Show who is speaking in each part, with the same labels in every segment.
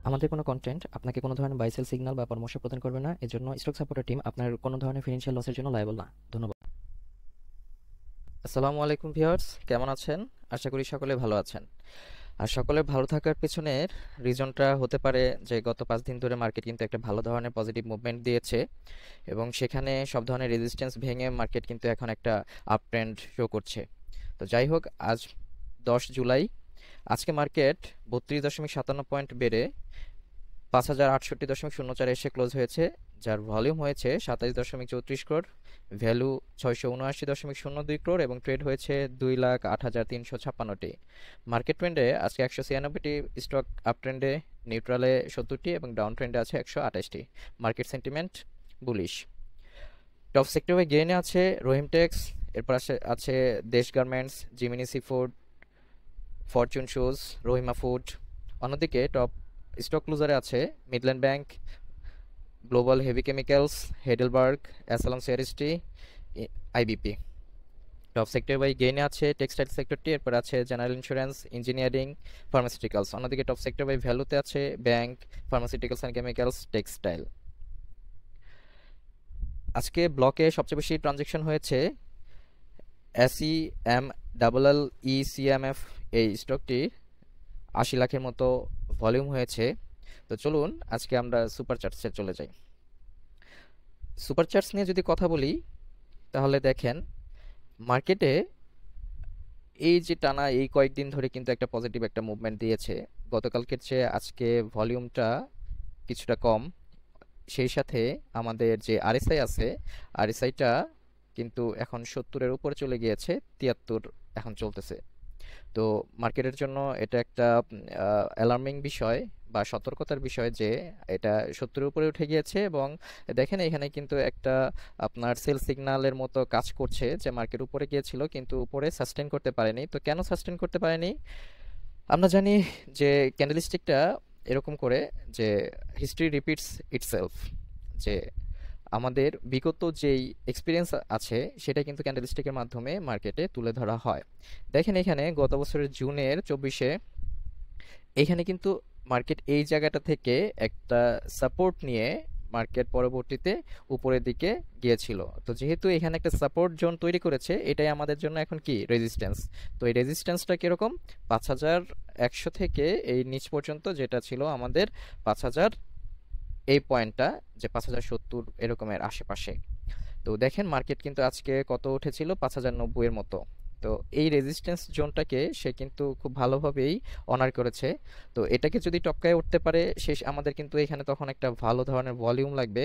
Speaker 1: আমাদের কোনো কন্টেন্ট আপনাকে কোনো ধরনের বাই সেল সিগন্যাল বা পরামর্শ প্রদান করবে না। এজন্য স্টক সাপোর্টার টিম আপনার কোনো ধরনের ফিনান্সিয়াল লসের জন্য লায়াবল না। ধন্যবাদ। আসসালামু আলাইকুম ভিউয়ার্স, কেমন আছেন? আশা করি সকলে ভালো আছেন। আর সকলের ভালো থাকার পেছনের রিজনটা হতে পারে যে গত 5 দিন ধরে মার্কেট কিন্তু একটা ভালো ধরনের পজিটিভ মুভমেন্ট দিয়েছে এবং সেখানে সব ধরনের রেজিস্ট্যান্স ভেঙে মার্কেট কিন্তু এখন একটা আপ ট্রেন্ড শো করছে। তো যাই হোক, আজ 10 জুলাই, আজকে মার্কেট 32.57 পয়েন্ট বেড়ে 5,068.04 এসে ক্লোজ হয়েছে, যার ভলিউম হয়েছে 27.34 ক্রোড়, ভ্যালু 679.02 ক্রোড় এবং ট্রেড হয়েছে 2,08,356টি। মার্কেট ট্রেন্ডে আজকে 196টি স্টক আপ ট্রেন্ডে, নিউট্রালে 70টি এবং ডাউন ট্রেন্ডে আছে 128টি। Market sentiment bullish. টপ সেক্টরে গেইনে আছে রহিমটেক্স, এরপর আছে Desh garments, Gemini sea food, Fortune shoes, Rahima food. অন্যদিকে টপ স্টক লুজারে আছে Midland bank, global heavy chemicals, Heidelberg, অ্যাসালাম CRST, IBP. Top sector by গেইনে আছে টেক্সটাইল সেক্টরটি, এরপর আছে জেনারেল ইন্স্যুরেন্স, ইঞ্জিনিয়ারিং, ফার্মাসিউটিক্যালস। অন্যদিকে টপ সেক্টর বাই ভ্যালুতে আছে bank, pharmaceuticals and chemicals, textile. আজকে ব্লকে সবচেয়ে বেশি ট্রানজেকশন হয়েছে SEMLLECMF, এই স্টকটি 80 লাখের মতো ভলিউম হয়েছে। তো চলুন আজকে আমরা সুপার চার্টসে চলে যাই। সুপার চার্টস নিয়ে যদি কথা বলি তাহলে দেখেন মার্কেটে এই যে টানা এই কয়েকদিন ধরে কিন্তু একটা পজিটিভ একটা মুভমেন্ট দিয়েছে। গতকালকের চেয়ে আজকে ভলিউমটা কিছুটা কম, সেই সাথে আমাদের যে আরএসআই আছে, আরএসআইটা কিন্তু এখন 70-এর উপরে চলে গিয়েছে, 73 এখন চলতেছে। তো মার্কেটের জন্য এটা একটা অ্যালার্মিং বিষয় বা সতর্কতার বিষয় যে এটা 70-এর উপরে উঠে গিয়েছে এবং দেখেন এখানে কিন্তু একটা আপনার সেল সিগন্যালের মতো কাজ করছে যে মার্কেট উপরে গিয়েছিল কিন্তু উপরে সাস্টেন করতে পারেনি। তো কেন সাস্টেন করতে পারেনি? আমরা জানি যে ক্যান্ডেলস্টিকটা এরকম করে যে হিস্ট্রি রিপিটস ইটসেলফ, যে আমাদের বিগত যেই এক্সপিরিয়েন্স আছে সেটা কিন্তু ক্যান্ডেলস্টিকের মাধ্যমে মার্কেটে তুলে ধরা হয়। দেখেন এখানে গত বছরের জুনের 24-এ এখানে কিন্তু মার্কেট এই জায়গাটা থেকে একটা সাপোর্ট নিয়ে মার্কেট পরবর্তীতে উপরের দিকে গিয়েছিল। তো যেহেতু এখানে একটা সাপোর্ট জোন তৈরি করেছে, এটাই আমাদের জন্য এখন কি রেজিস্ট্যান্স। তো এই রেজিস্ট্যান্সটা কিরকম? 5,100 থেকে এই নিচ পর্যন্ত যেটা ছিল আমাদের 5,000, এই পয়েন্টটা যে 5,070 এরকমের আশেপাশে। তো দেখেন মার্কেট কিন্তু আজকে কত উঠেছিল? 5,090 এর মতো। তো এই রেজিস্ট্যান্স জোনটাকে সে কিন্তু খুব ভালোভাবেই অনার করেছে। তো এটাকে যদি টপকায় উঠতে পারে আমাদের কিন্তু এখানে তখন একটা ভালো ধরনের ভলিউম লাগবে,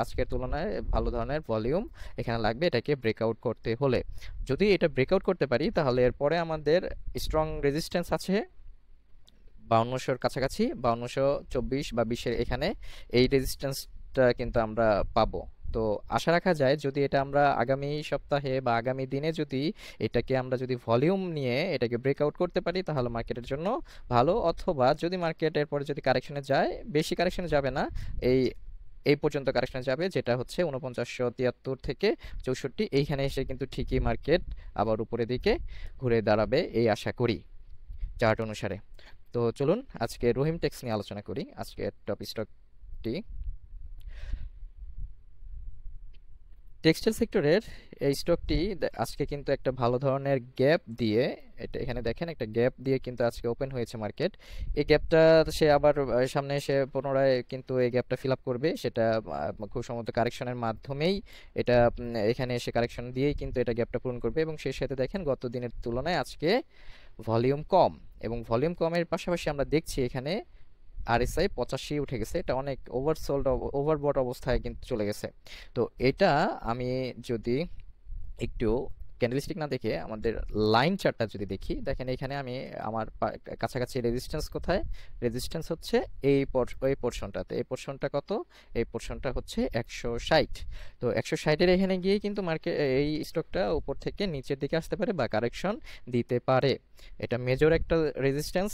Speaker 1: আজকের তুলনায় ভালো ধরনের ভলিউম এখানে লাগবে এটাকে ব্রেকআউট করতে হলে। যদি এটা ব্রেকআউট করতে পারি তাহলে এরপরে আমাদের স্ট্রং রেজিস্ট্যান্স আছে 5200-র কাছাকাছি, 5224 বা 20-এর এখানে এই রেজিস্ট্যান্সটা কিন্তু আমরা পাবো। তো আশা রাখা যায় যদি এটা আমরা আগামী সপ্তাহে বা আগামী দিনে যদি এটাকে আমরা যদি ভলিউম নিয়ে এটাকে ব্রেকআউট করতে পারি তাহলে মার্কেটের জন্য ভালো। অথবা যদি মার্কেট এরপরে যদি কারেকশনে যায়, বেশি কারেকশনে যাবে না, এই এই পর্যন্ত কারেকশনে যাবে, যেটা হচ্ছে 4973 থেকে 64, এইখানে এসে কিন্তু ঠিকই মার্কেট আবার উপরের দিকে ঘুরে দাঁড়াবে এই আশা করি চার্ট অনুসারে। তো চলুন আজকে রহিম টেক্স নিয়ে আলোচনা করি। আজকে টপ স্টকটি টেক্সটাইল সেক্টরের এই স্টকটি আজকে কিন্তু একটা ভালো ধরনের গ্যাপ দিয়ে, এটা এখানে দেখেন একটা গ্যাপ দিয়ে কিন্তু আজকে ওপেন হয়েছে মার্কেট। এই গ্যাপটা সে আবার সামনে এসে পুনরায় কিন্তু এই গ্যাপটা ফিল আপ করবে, সেটা খুব সম্ভবত কারেকশনের মাধ্যমেই এটা এখানে এসে কারেকশন দিয়েই কিন্তু এটা গ্যাপটা পূরণ করবে। এবং সেই সাথে দেখেন গত দিনের তুলনায় আজকে ভলিউম কম, এবং ভলিউম কমের পাশাপাশি আমরা দেখছি এখানে আরএসআই 85 উঠে গেছে, এটা অনেক ওভারসোল্ড ওভারবট অবস্থায় কিন্তু চলে গেছে। তো এটা আমি যদি একটু ক্যান্ডেলস্টিক না দেখে আমাদের লাইন চার্টটা যদি দেখি, দেখেন এখানে আমি আমার কাছাকাছি রেজিস্ট্যান্স কোথায়? রেজিস্ট্যান্স হচ্ছে ওই পোর্শনটাতে। এই পোর্শনটা কত? এই পোর্শনটা হচ্ছে 160। তো 160-এর এখানে গিয়ে কিন্তু মার্কেট এই স্টকটা উপর থেকে নিচের দিকে আসতে পারে বা কারেকশন দিতে পারে। এটা মেজর একটা রেজিস্ট্যান্স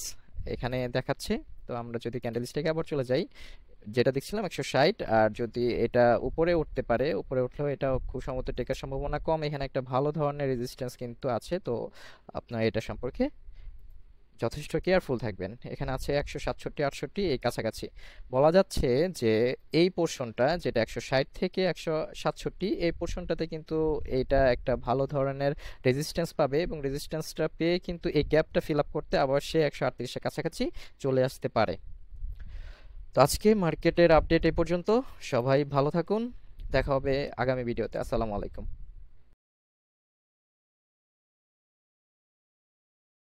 Speaker 1: এখানে দেখাচ্ছে। তো আমরা যদি ক্যান্ডেলস্টিকে আবার চলে যাই, যেটা দেখছিলাম 160, আর যদি এটা উপরে উঠতে পারে, উপরে উঠলেও এটা খুব সম্ভবত টেকার সম্ভাবনা কম। এখানে একটা ভালো ধরনের রেজিস্ট্যান্স কিন্তু আছে, তো আপনার এটা সম্পর্কে যথেষ্ট কেয়ারফুল থাকবেন। এখানে আছে 167-68 এই কাছাকাছি। বলা যাচ্ছে যে এই পোর্শনটা যেটা 160 থেকে 167, এই পোর্শনটাতে কিন্তু এটা একটা ভালো ধরনের রেজিস্ট্যান্স পাবে, এবং রেজিস্ট্যান্সটা পেয়ে কিন্তু এই গ্যাপটা ফিল আপ করতে আবার সে 138-এর কাছাকাছি চলে আসতে পারে। তো আজকে মার্কেটের আপডেট এই পর্যন্ত। সবাই ভালো থাকুন, দেখা হবে আগামী ভিডিওতে। আসসালামু আলাইকুম।